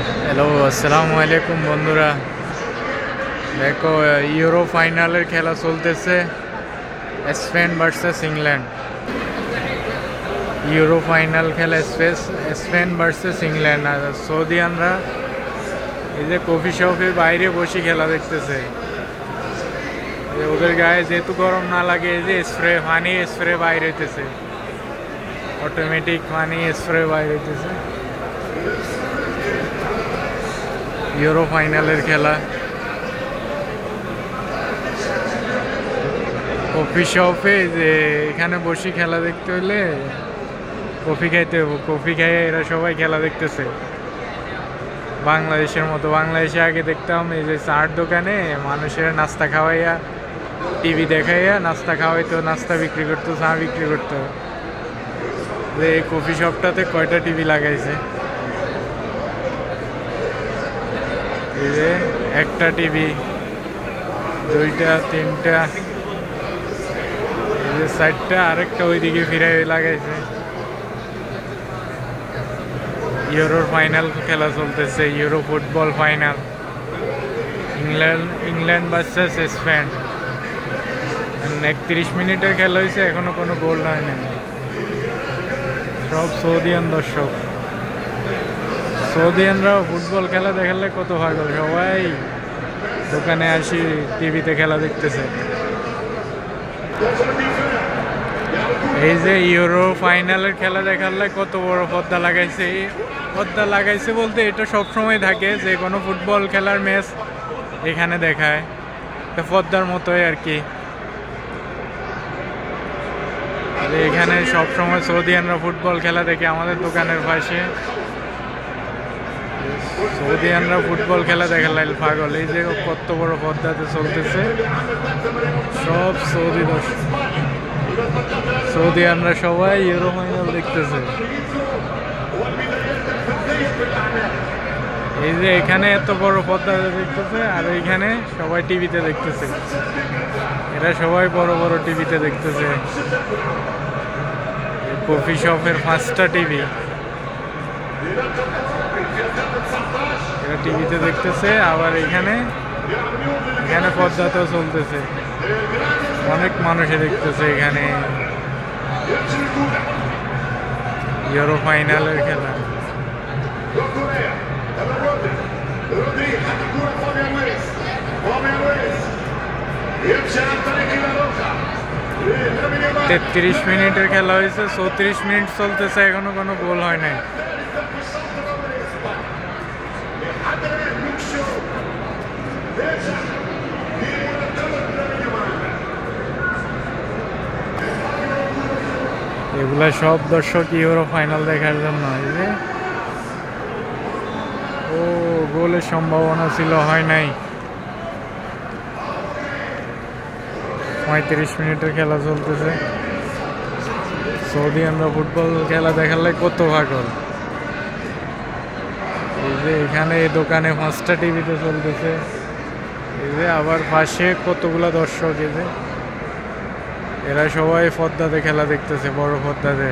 Hello, আসসালামু আলাইকুম বন্ধুরা। দেখো, ইউরো ফাইনালের খেলা চলতেছে, Spain versus England. Euro final খেলা স্পেন ভার্সেস ইংল্যান্ড। আর সৌদিয়ানরা এই যে কফি শপের বাইরে বসে খেলা দেখতেছে। ওদের গায়ে যেহেতু গরম না লাগে, এই যে পানি স্প্রে বাইরে হইতেছে, অটোমেটিক পানি স্প্রে বাইরে হইতেছে। ইউরো ফাইনালের খেলা, কফি শপে যে এখানে বসে খেলা দেখতে হইলে কফি খাইতে হবে। কফি খাইয়ে এরা সবাই খেলা দেখতেছে বাংলাদেশের মতো। বাংলাদেশে আগে দেখতাম এই যে চার দোকানে মানুষের নাস্তা খাওয়াইয়া, টিভি দেখাইয়া নাস্তা খাওয়াইতো, নাস্তা বিক্রি করতো, চা বিক্রি করতো। যে এই কফি শপটাতে কয়টা টিভি লাগাইছে, এই যে একটা টিভি, দুইটা, তিনটা, এই যে চারটা, আরেকটা ওইদিকে ফিরাই লাগাইছে। ইউরোর ফাইনাল খেলা চলতেছে, euro football final, England versus Spain. 31 মিনিটের খেলা হয়েছে, এখনো কোনো গোল হয় না। সব সৌদিয়ান দর্শক। সৌদিয়ানরাও ফুটবল খেলা দেখালে কত পাগল, সবাই দোকানে আসি টিভিতে খেলা দেখতেছে। এই যে ইউরো ফাইনালের খেলা দেখালে কত বড় পর্দা লাগাইছে। পর্দা লাগাইছে বলতে এটা সবসময় থাকে, যে কোনো ফুটবল খেলার ম্যাচ এখানে দেখায়, পর্দার মতোই আর কি। এখানে সবসময় সৌদিয়ানরা ফুটবল খেলা দেখে আমাদের দোকানের পাশে। সৌদিয়ানরা ফুটবল খেলা দেখা লাগলে পাগল। এই যে কত বড় পর্দাতে চলতেছে, সব সৌদি দর্শক, সৌদিয়ানরা সবাই ইউরো ফাইনাল দেখতেছে। এই যে এখানে এত বড় পর্দাতে দেখতেছে, আর এইখানে সবাই টিভিতে দেখতেছে। এরা সবাই বড় বড় টিভিতে দেখতেছে। কফি শপের 5টা টিভি, এরা টিভিতে দেখতেছে। আবার এখানে পর্দাতেও চলতেছে, অনেক মানুষে দেখতেছে এখানে ইউরো ফাইনালের খেলা। 33 মিনিটের খেলা হয়েছে, 34 মিনিট চলতেছে, এখনো কোনো গোল হয় নাই। এগুলা সব দর্শক ইউরো ফাইনাল দেখার জন্য। ও গোলের সম্ভাবনা ছিল, হয় নাই। 35 মিনিটের খেলা চলতেছে। সৌদিয়ানরা ফুটবল খেলা দেখালে কত পাগল। এই যে এখানে এই দোকানে 5টা টিভিতে চলতেছে। এই যে আবার পাশে কতগুলা দর্শক, এই যে এরা সবাই পর্দাতে খেলা দেখতেছে, বড় পর্দাতে।